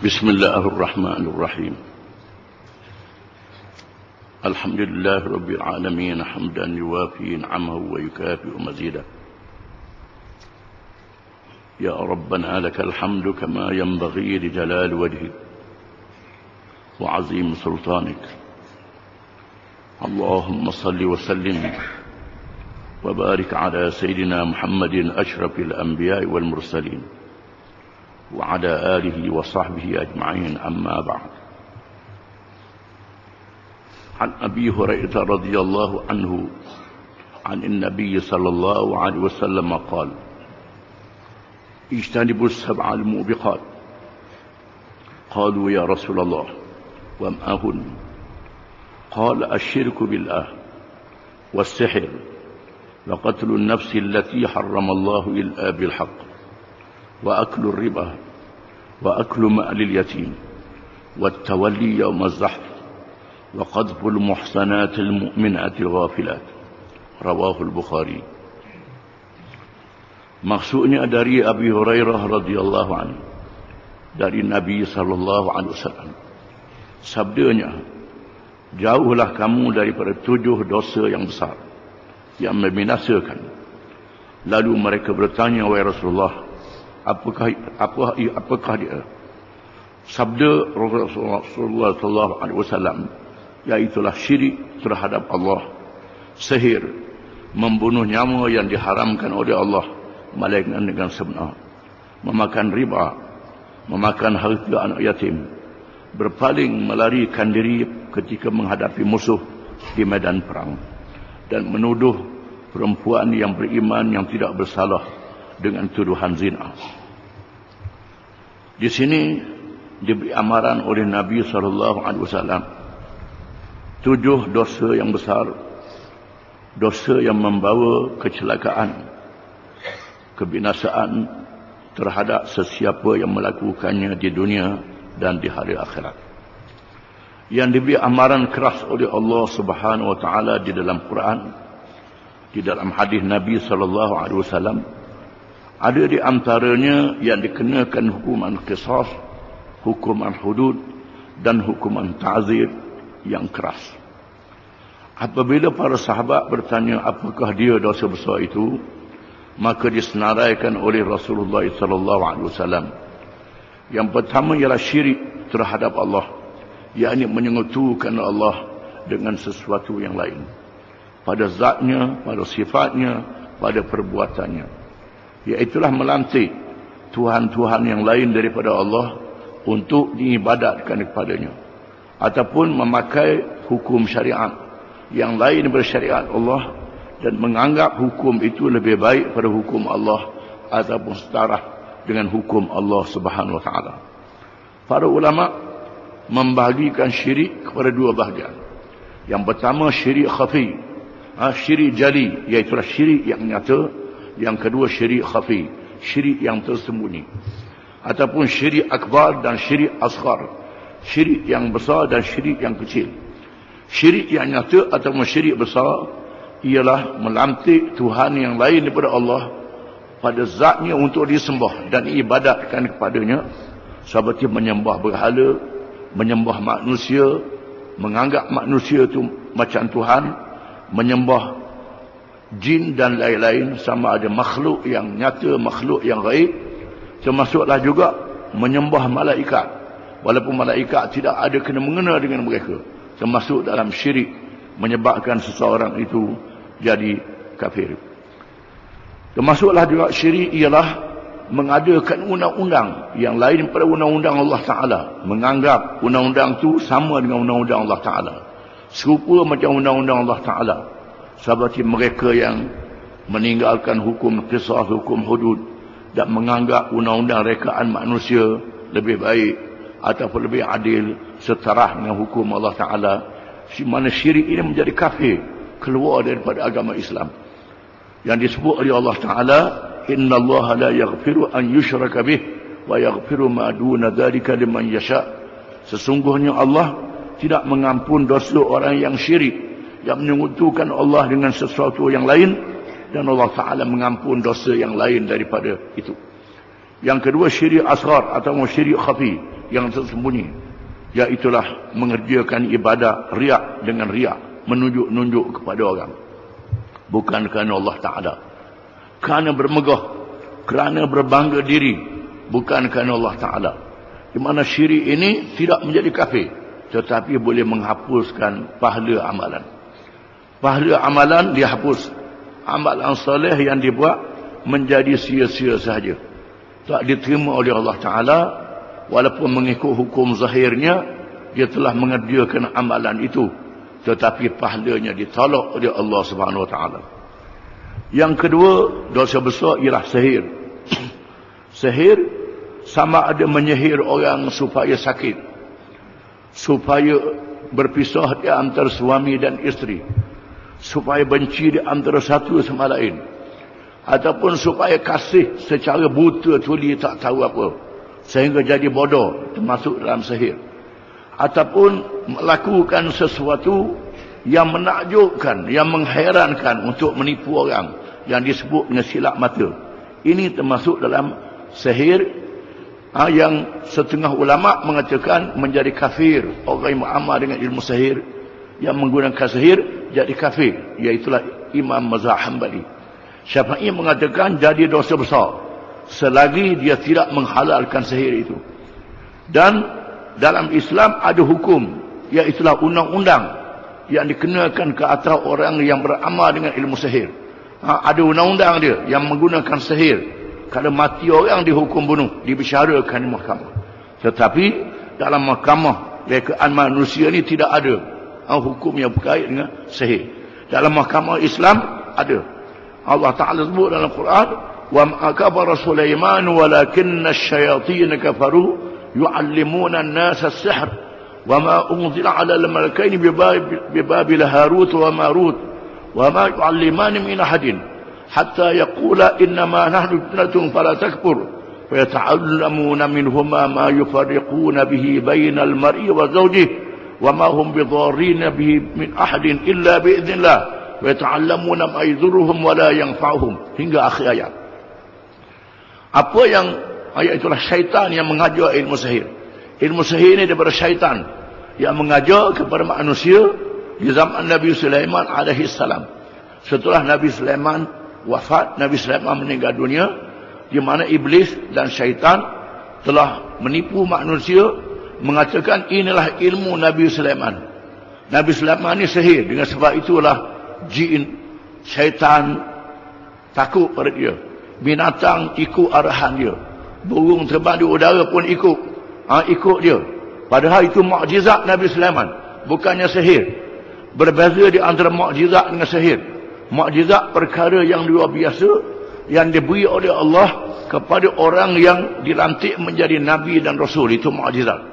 بسم الله الرحمن الرحيم. الحمد لله رب العالمين حمدا يوافي نعمه ويكافئ مزيدا. يا ربنا لك الحمد كما ينبغي لجلال وجهك وعظيم سلطانك. اللهم صل وسلم وبارك على سيدنا محمد أشرف الأنبياء والمرسلين وعلى آله وصحبه أجمعين. أما بعد. عن أبي هريرة رضي الله عنه عن النبي صلى الله عليه وسلم قال: اجتنبوا السبع الموبقات. قالوا: يا رسول الله وما هن؟ قال: الشرك بالله والسحر وقتل النفس التي حرم الله إلا بالحق وأكل الربا وأكل مال اليتيم والتولي يوم الزحف وقذف المحصنات المؤمنات الغافلات. رواه البخاري. Maksudnya dari Abi Hurairah radhiyallahu anhu, dari Nabi sallallahu alaihi wasallam, sabdanya, jauhlah kamu daripada 7 dosa yang besar yang membinasakan. Lalu mereka bertanya, wahai Rasulullah, apakah dia? Sabda Rasulullah sallallahu alaihi wasallam, yaitulah syirik terhadap Allah, sihir, membunuh nyawa yang diharamkan oleh Allah melainkan dengan sebenar, memakan riba, memakan harta anak yatim, berpaling melarikan diri ketika menghadapi musuh di medan perang, dan menuduh perempuan yang beriman yang tidak bersalah dengan tuduhan zina. Di sini diberi amaran oleh Nabi SAW 7 dosa yang besar, dosa yang membawa kecelakaan, kebinasaan terhadap sesiapa yang melakukannya di dunia dan di hari akhirat. Yang diberi amaran keras oleh Allah Subhanahu wa taala di dalam Quran, di dalam hadis Nabi sallallahu alaihi wasallam, ada di antaranya yang dikenakan hukuman qisas, hukuman hudud, dan hukuman ta'zir yang keras. Apabila para sahabat bertanya apakah dia dosa besar itu, maka disenaraikan oleh Rasulullah sallallahu alaihi wasallam. Yang pertama ialah syirik terhadap Allah, yakni menyekutukan Allah dengan sesuatu yang lain, pada zatnya, pada sifatnya, pada perbuatannya. Iaitulah melantik Tuhan-Tuhan yang lain daripada Allah untuk diibadatkan kepadanya, ataupun memakai hukum syariat yang lain daripada syariat Allah dan menganggap hukum itu lebih baik pada hukum Allah ataupun setara dengan hukum Allah Subhanahu wa taala. Para ulama membahagikan syirik kepada 2 bahagian. Yang pertama syirik khafi, syirik jali, iaitu syirik yang nyata. Yang kedua syirik khafi, syirik yang tersembunyi, ataupun syirik akbar dan syirik asghar, syirik yang besar dan syirik yang kecil. Syirik yang nyata ataupun syirik besar ialah melantik Tuhan yang lain daripada Allah pada zatnya untuk disembah dan ibadatkan kepadanya, seperti menyembah berhala, menyembah manusia, menganggap manusia itu macam Tuhan, menyembah jin dan lain-lain, sama ada makhluk yang nyata, makhluk yang gaib. Termasuklah juga menyembah malaikat, walaupun malaikat tidak ada kena-mengena dengan mereka. Termasuk dalam syirik, menyebabkan seseorang itu jadi kafir. Termasuklah juga syirik ialah mengadakan undang-undang yang lain pada undang-undang Allah Ta'ala, menganggap undang-undang itu sama dengan undang-undang Allah Ta'ala, serupa macam undang-undang Allah Ta'ala, seperti mereka yang meninggalkan hukum qisas, hukum hudud, dan menganggap undang-undang rekaan manusia lebih baik ataupun lebih adil setara dengan hukum Allah Ta'ala. Si mana syirik ini menjadi kafir, keluar daripada agama Islam. Yang disebut oleh Allah Ta'ala, Inna Allah la yaghfiru an yushraka bih wa yaghfiru ma duna dzalika liman yasha. Sesungguhnya Allah tidak mengampun dosa orang yang syirik, yang menyekutukan Allah dengan sesuatu yang lain, dan Allah Ta'ala mengampun dosa yang lain daripada itu. Yang kedua syirik asghar atau syirik khafi, yang tersembunyi, iaitulah mengerjakan ibadah riak dengan riak, menunjuk-nunjuk kepada orang, bukan kerana Allah Ta'ala, kerana bermegah, kerana berbangga diri, bukan kerana Allah Ta'ala. Di mana syirik ini tidak menjadi kafir, tetapi boleh menghapuskan pahala amalan. Pahala amalan dihapus, amalan soleh yang dibuat menjadi sia-sia sahaja, tak diterima oleh Allah Ta'ala. Walaupun mengikut hukum zahirnya dia telah mengerjakan amalan itu, tetapi pahalanya ditolak oleh Allah Subhanahu Wa Ta'ala. Yang kedua, dosa besar ialah sihir. Sihir sama ada menyihir orang supaya sakit, supaya berpisah di antara suami dan isteri, supaya benci di antara satu sama lain, ataupun supaya kasih secara buta tuli tak tahu apa, sehingga jadi bodoh, termasuk dalam sihir. Ataupun melakukan sesuatu yang menakjubkan, yang mengherankan untuk menipu orang, yang disebut dengan silap mata. Ini termasuk dalam sihir yang setengah ulama mengatakan menjadi kafir. Orang yang beramal dengan ilmu sihir, yang menggunakan sihir, jadi kafir. Iaitulah Imam Mazhab Hanbali. Syafi'i mengatakan jadi dosa besar selagi dia tidak menghalalkan sihir itu. Dan dalam Islam ada hukum, iaitulah undang-undang yang dikenakan ke atas orang yang beramal dengan ilmu sihir. Ada undang-undang dia yang menggunakan sihir. Kalau mati orang dihukum bunuh, dibicarakan di mahkamah. Tetapi dalam mahkamah rekaan manusia ni tidak ada hukum yang berkait dengan sihir. Dalam mahkamah Islam ada. Allah Ta'ala sebut dalam Quran, wa ma kafara Sulaiman walakinna asyayatin kafaru yu'allimuna an-nasa as-sihr wa ma unzila 'ala al-malakaini bi Babil Harut wa Marut wa ma yu'allimani min ahadin hatta yaqula innama nahnu fitnatun fala takfur fayata'allamuna minhuma ma yufarriquna bihi bainal mar'i wa zawjihi wa ma hum bidarrina bihi min ahadin illa bi'idznillah wa yata'allamuna ma yadhurruhum wa la yanfa'uhum, hingga akhir ayat. Apa yang ayat itulah syaitan yang mengajar ilmu sihir. Ilmu sihir ini daripada syaitan yang mengajar kepada manusia di zaman Nabi Sulaiman alaihi salam. Setelah Nabi Sulaiman wafat, Nabi Sulaiman meninggal dunia, di mana iblis dan syaitan telah menipu manusia, mengatakan inilah ilmu Nabi Sulaiman. Nabi Sulaiman ini sihir, dengan sebab itulah jin, syaitan takut pada dia. Binatang ikut arahan dia. Burung terbang di udara pun ikut dia. Padahal itu mukjizat Nabi Sulaiman, bukannya sihir. Berbeza di antara mukjizat dengan sihir. Mukjizat perkara yang luar biasa yang diberi oleh Allah kepada orang yang dilantik menjadi nabi dan rasul, itu mukjizat.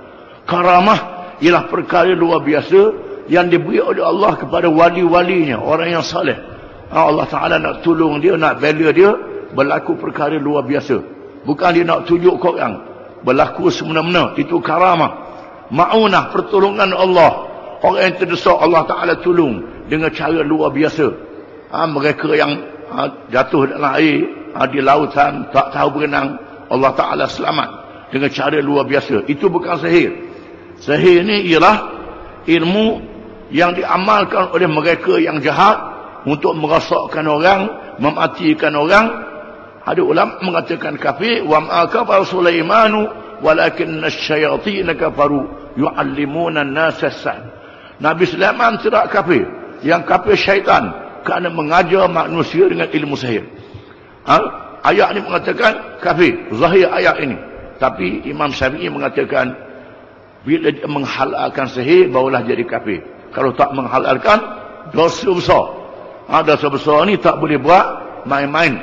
Karamah ialah perkara luar biasa yang diberi oleh Allah kepada wali-walinya, orang yang saleh. Allah Ta'ala nak tolong dia, nak bela dia, berlaku perkara luar biasa. Bukan dia nak tunjuk ke orang, berlaku semena-mena. Itu karamah, ma'unah, pertolongan Allah. Orang yang terdesak Allah Ta'ala tolong dengan cara luar biasa. Mereka yang jatuh dalam air, di lautan, tak tahu berenang, Allah Ta'ala selamat dengan cara luar biasa. Itu bukan sihir. Sihir ini ialah ilmu yang diamalkan oleh mereka yang jahat untuk merosakkan orang, mematikan orang. Ada ulama mengatakan kafir. Wa ma kafara Sulaimanu walakinna asyayatin kafaru yu'allimuna an-nasa as-sihr. Nabi Sulaiman tidak kafir. Yang kafir syaitan, kerana mengajar manusia dengan ilmu sihir. Ayat ini mengatakan kafir, zahir ayat ini. Tapi Imam Syafi'i mengatakan bila dia menghalalkan sihir barulah jadi kafir. Kalau tak menghalalkan, dosa besar. Dosa besar ni tak boleh buat main-main.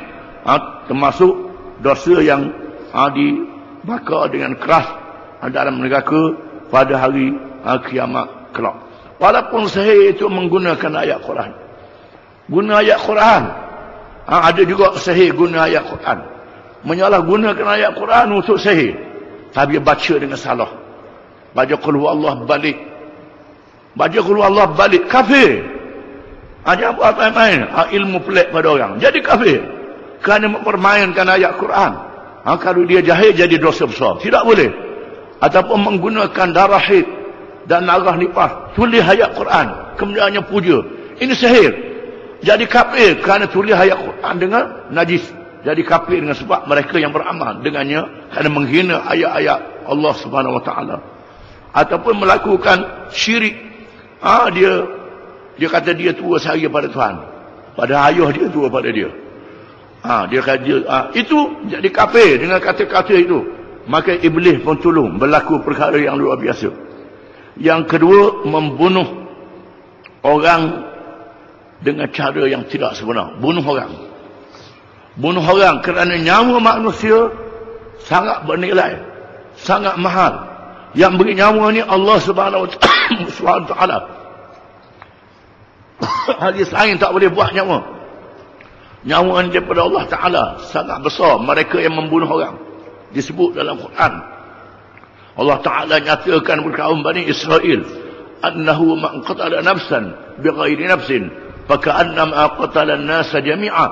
Termasuk dosa yang dibakar dengan keras dalam neraka pada hari kiamat kelak. Walaupun sihir itu menggunakan ayat Quran. Guna ayat Quran. Ada juga sihir guna ayat Quran. Menyalahgunakan ayat Quran untuk sihir. Tapi baca dengan salah. Baca qul huwallahu balik. Baca qul huwallahu balik. Kafir. Jangan buat main-main. Ilmu pelik pada orang. Jadi kafir. Kerana mempermainkan ayat Quran. Kalau dia jahil jadi dosa besar. Tidak boleh. ataupun menggunakan darah haid dan darah nifas, tulis ayat Quran, kemudiannya puja, ini sihir. Jadi kafir kerana tulis ayat Quran dengan najis. Jadi kafir dengan sebab mereka yang beramal dengannya kerana menghina ayat-ayat Allah Subhanahu Wa Taala. Ataupun melakukan syirik. Dia kata dia tua sehari pada Tuhan. Pada ayah dia tua pada dia. Dia kata itu jadi kafir dengan kata-kata itu. Maka iblis pun tolong berlaku perkara yang luar biasa. Yang kedua, membunuh orang dengan cara yang tidak sebenar. Bunuh orang kerana nyawa manusia sangat bernilai, sangat mahal. Yang beri nyawa ni Allah Subhanahu Wa Taala. Hadis lain tak boleh buat nyawa. Nyawa ni daripada Allah Taala sangat besar. Mereka yang membunuh orang disebut dalam Quran. Allah Taala nyatakan kepada kaum Bani Israel, annahu man qatala nafsan bighairi nafsin faka'annama qatala an-nasa jami'a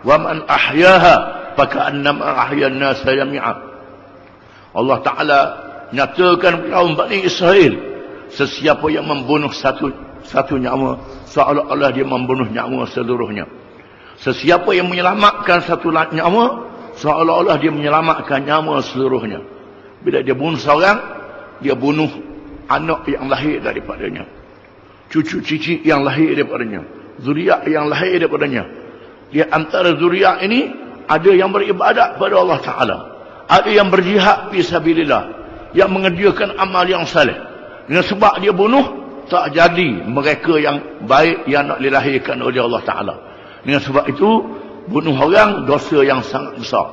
wa man ahyaha faka'annama ahya an-nasa jami'a. Allah Taala nyatakan kaum Bani Israel, sesiapa yang membunuh satu nyawa, seolah-olah dia membunuh nyawa seluruhnya. Sesiapa yang menyelamatkan satu nyawa, seolah-olah dia menyelamatkan nyawa seluruhnya. Bila dia bunuh seorang, dia bunuh anak yang lahir daripadanya, cucu cici yang lahir daripadanya, zuriat yang lahir daripadanya. Di antara zuriat ini ada yang beribadat pada Allah Ta'ala, ada yang berjihad fisabilillah, yang mengerjakan amal yang saleh. Dengan sebab dia bunuh, tak jadi mereka yang baik yang nak dilahirkan oleh Allah Ta'ala. Dengan sebab itu, bunuh orang dosa yang sangat besar.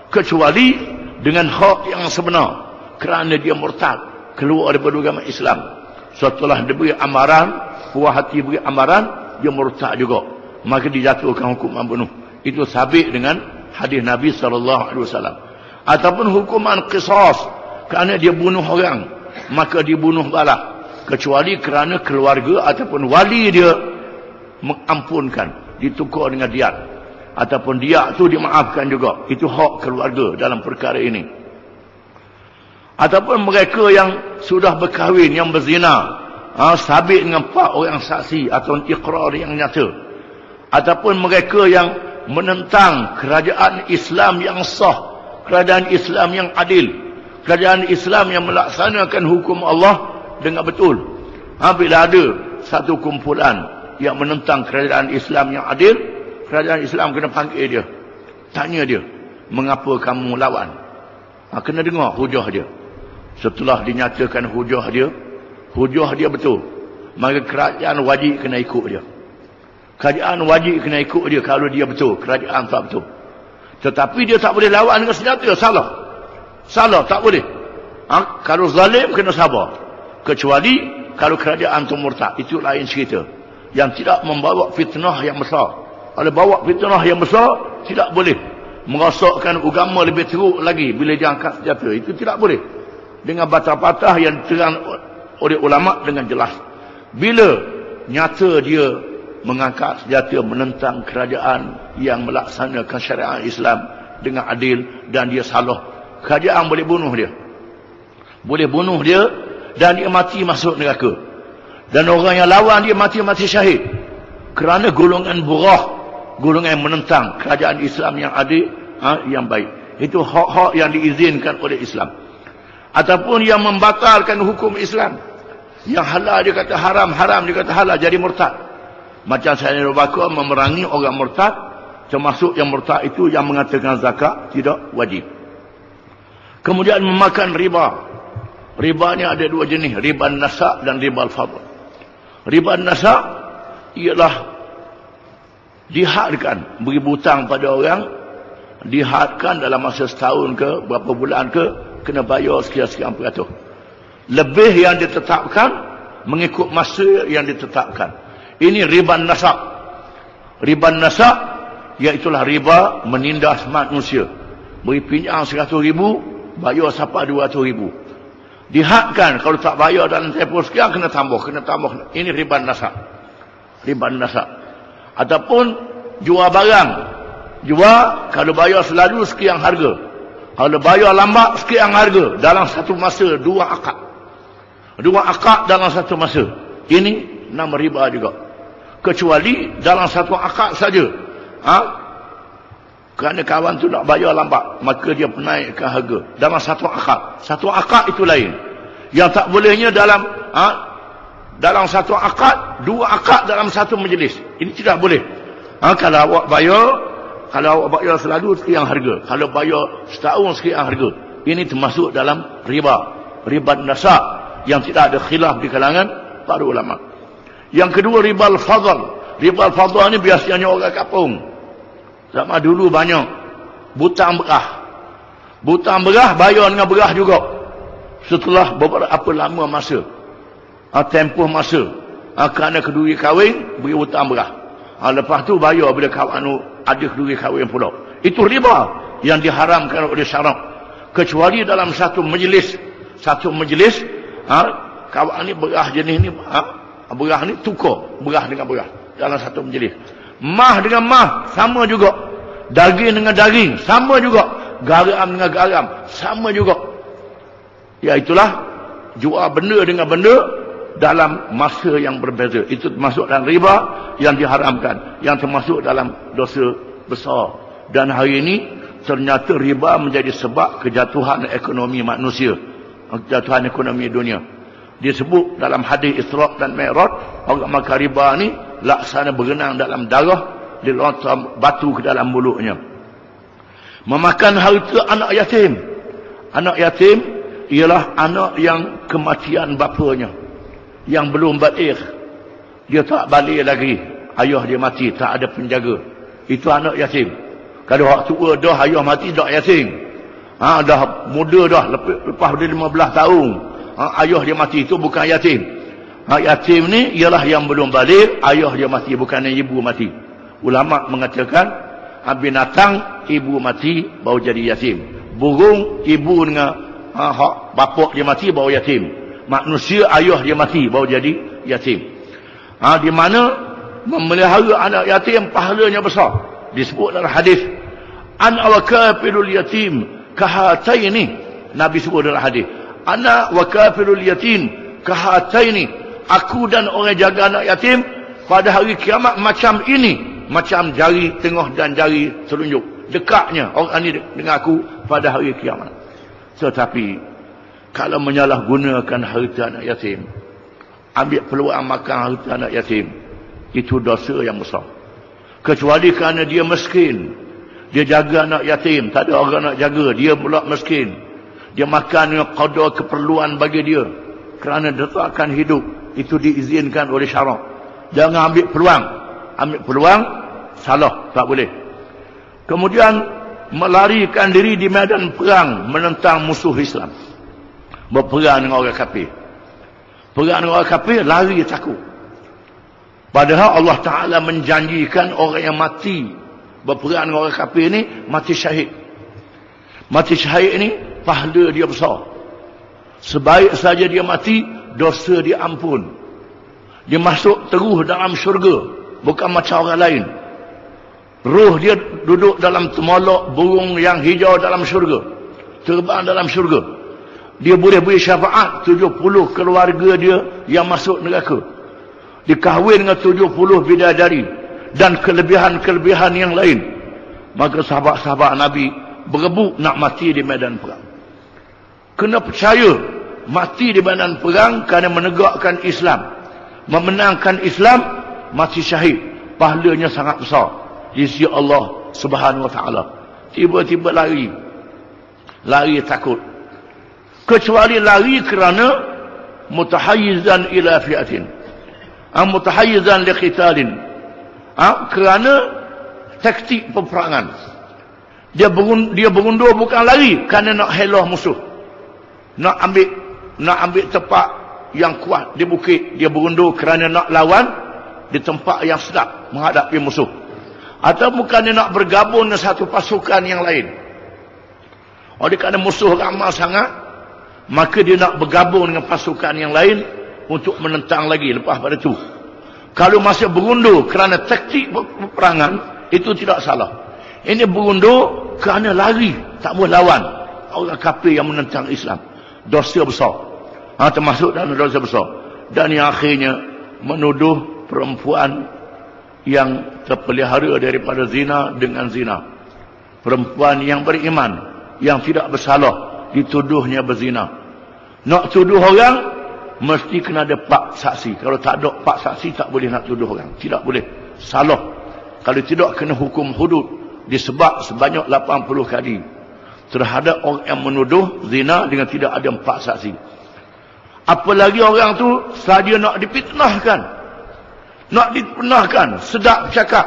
Kecuali dengan hak yang sebenar, kerana dia murtad, keluar daripada agama Islam. Setelah dia beri amaran, puas hati beri amaran, dia murtad juga, maka dijatuhkan hukuman bunuh. Itu sabit dengan hadis Nabi SAW. Ataupun hukuman qisas, kerana dia bunuh orang, maka dibunuh balas, kecuali kerana keluarga ataupun wali dia mengampunkan, ditukar dengan diat, ataupun diat tu dimaafkan juga. Itu hak keluarga dalam perkara ini. Ataupun mereka yang sudah berkahwin, yang berzina, sabit dengan 4 orang saksi atau iqrar yang nyata. Ataupun mereka yang menentang kerajaan Islam yang sah, kerajaan Islam yang adil, kerajaan Islam yang melaksanakan hukum Allah dengan betul. Bila ada satu kumpulan yang menentang kerajaan Islam yang adil, kerajaan Islam kena panggil dia, tanya dia, mengapa kamu lawan? Kena dengar hujah dia. Setelah dinyatakan hujah dia betul, maka kerajaan wajib kena ikut dia. Kerajaan wajib kena ikut dia kalau dia betul, kerajaan tak betul. Tetapi dia tak boleh lawan dengan senjata, salah, tak boleh. Kalau zalim kena sabar, kecuali kalau kerajaan tu murtad, itu lain cerita, yang tidak membawa fitnah yang besar. Kalau bawa fitnah yang besar, tidak boleh merosakkan agama lebih teruk lagi bila dia angkat senjata. Itu tidak boleh, dengan patah-patah yang diterang oleh ulama dengan jelas. Bila nyata dia mengangkat senjata menentang kerajaan yang melaksanakan syariat Islam dengan adil dan dia salah, kerajaan boleh bunuh dia, dan dia mati masuk neraka. Dan orang yang lawan dia mati syahid, kerana golongan burah, golongan yang menentang kerajaan Islam yang adil, yang baik. Itu hak-hak yang diizinkan oleh Islam. Ataupun yang membatalkan hukum Islam, yang halal dia kata haram, haram dia kata halal, jadi murtad. Macam saya Bakar memerangi orang murtad, termasuk yang murtad itu yang mengatakan zakat tidak wajib. Kemudian memakan riba. Riba ni ada 2 jenis, riba nasa' dan riba al-fadl. Riba nasa' ialah dihadkan, beri hutang pada orang, dihadkan dalam masa setahun ke berapa bulan ke, kena bayar sekian-sekian peratus. Lebih yang ditetapkan mengikut masa yang ditetapkan. Ini riba nasa'. Riba nasa' iaitulah riba menindas manusia. Beri pinjam 100,000, bayar sampai 200,000. Dihadkan, kalau tak bayar dalam tempoh sekian kena tambah. Ini riba nasa'. Riba nasa'. Ataupun jual barang. Jual, kalau bayar selalu sekian harga. Kalau bayar lambat sikit yang harga, dalam satu masa 2 akad. 2 akad dalam satu masa. Ini nama riba juga. Kecuali dalam satu akad saja. Kerana kawan tu nak bayar lambat, maka dia menaikkan harga dalam satu akad. Satu akad itu lain. Yang tak bolehnya dalam satu akad, 2 akad dalam satu majlis. Ini tidak boleh. Kalau awak bayar selalu sekian harga. Kalau bayar setahun sekian harga. Ini termasuk dalam riba. Riba nasab yang tidak ada khilaf di kalangan para ulama. Yang kedua, riba al-fadl. Riba al-fadl ni biasanya orang kampung. Zaman dulu banyak butang berah. Butang berah bayar dengan berah juga. Setelah beberapa lama masa, tempoh masa, kerana keduri kahwin, beri hutang berah. Lepas tu bayar bila kawan ada keduri kahwin pula. Itu riba yang diharamkan oleh syarak. Kecuali dalam satu majlis. Satu majlis, kawan ni berah jenis ni, berah ni tukar berah dengan berah dalam satu majlis. Mah dengan mah sama juga. Daging dengan daging sama juga. Garam dengan garam sama juga. Iaitulah jual benda dengan benda dalam masa yang berbeza. Itu termasuk dalam riba yang diharamkan, yang termasuk dalam dosa besar. Dan hari ini ternyata riba menjadi sebab kejatuhan ekonomi manusia, kejatuhan ekonomi dunia. Disebut dalam hadis Isra' dan Mi'raj, orang makan riba ni laksana berenang dalam darah, dilontar batu ke dalam mulutnya. Memakan harta anak yatim. Anak yatim ialah anak yang kematian bapanya, yang belum baligh. Dia tak balik lagi, ayah dia mati, tak ada penjaga. Itu anak yatim. Kalau orang tua dah ayah mati, dah yatim. Dah muda dah, lepas dia 15 tahun, ayah dia mati, itu bukan yatim. Yatim ni ialah yang belum balik, ayah dia mati, bukan ibu mati. Ulama mengatakan binatang ibu mati baru jadi yatim. Burung ibu dengan bapak dia mati baru yatim. Manusia ayah dia mati baru jadi yatim. Di mana memelihara anak yatim pahalanya besar. Disebut dalam hadis, an awakafilul yatim kahataini. Nabi sebut dalam hadis, ana wakafilul yatim kahataini. Aku dan orang jaga anak yatim pada hari kiamat macam ini. Macam jari tengah dan jari telunjuk. Dekatnya orang ini dengan aku pada hari kiamat. Tetapi kalau menyalahgunakan harta anak yatim, ambil peluang makan harta anak yatim, itu dosa yang besar. Kecuali kerana dia miskin, dia jaga anak yatim, tak ada orang nak jaga, dia pula miskin, dia makan dengan qadar keperluan bagi dia kerana dia tak akan hidup, itu diizinkan oleh syarak. Jangan ambil peluang. Ambil peluang salah, tak boleh. Kemudian melarikan diri di medan perang menentang musuh Islam, berperang dengan orang kafir. Perang dengan orang kafir, lari takut. Padahal Allah Ta'ala menjanjikan orang yang mati berperang dengan orang kafir ni mati syahid. Mati syahid ni pahala dia besar. Sebaik saja dia mati, dosa dia ampun, dia masuk terus dalam syurga. Bukan macam orang lain. Ruh dia duduk dalam temolok burung yang hijau dalam syurga, terbang dalam syurga. Dia boleh beri syafaat 70 keluarga dia yang masuk neraka. Dikahwin dengan 70 bidadari dan kelebihan-kelebihan yang lain. Maka sahabat-sahabat Nabi berebut nak mati di medan perang. Kena percaya mati di medan perang kerana menegakkan Islam, memenangkan Islam. Mati syahid, pahalanya sangat besar di sisi Allah Subhanahu wa taala. Tiba-tiba lari takut. Kecuali lari kerana mutahayyizan ila fi'atin, mutahayyizan liqitalin, kerana taktik peperangan. Dia berundur bukan lari kerana nak helah musuh, nak ambil tempat yang kuat di bukit. Dia berundur kerana nak lawan di tempat yang sedap menghadapi musuh, atau bukan dia nak bergabung dengan satu pasukan yang lain. Oleh kerana musuh ramai sangat, maka dia nak bergabung dengan pasukan yang lain untuk menentang lagi lepas pada itu. Kalau masih berundur kerana taktik peperangan, itu tidak salah. Ini berundur kerana lari, tak boleh lawan. orang kafir yang menentang Islam. Dosa besar. Termasuk dalam dosa besar. Dan yang akhirnya menuduh perempuan yang terpelihara daripada zina dengan zina. Perempuan yang beriman, yang tidak bersalah, dituduhnya berzina. Nak tuduh orang, mesti kena ada pak saksi. Kalau tak ada pak saksi, tak boleh nak tuduh orang. Tidak boleh. Salah. Kalau tidak, kena hukum hudud. Disebab sebanyak 80 kali. Terhadap orang yang menuduh zina dengan tidak ada pak saksi. Apalagi orang tu sahaja nak dipitnahkan. Nak dipitnahkan. Sedap cakap.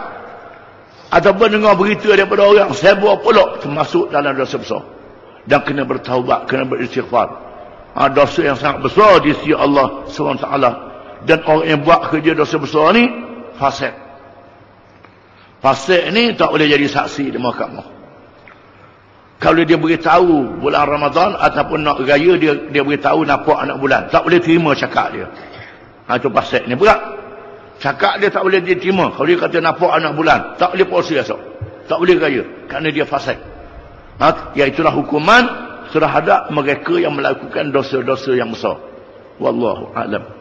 Ataupun dengar berita daripada orang sebuah pulak, termasuk dalam dosa besar. Dan kena bertaubat, kena beristighfar. Dosa yang sangat besar di sisi Allah SWT. Dan orang yang buat kerja dosa besar ni fasik. Fasik ni tak boleh jadi saksi di mahkamah. Kalau dia beritahu bulan Ramadan ataupun nak raya, dia beritahu nampak anak bulan, tak boleh terima cakap dia. Itu fasik ni berat. Cakap dia tak boleh diterima. Kalau dia kata nampak anak bulan, tak boleh puasa esok, tak boleh raya, kerana dia fasik. Iaitulah hukuman terhadap mereka yang melakukan dosa-dosa yang besar. Wallahu a'lam.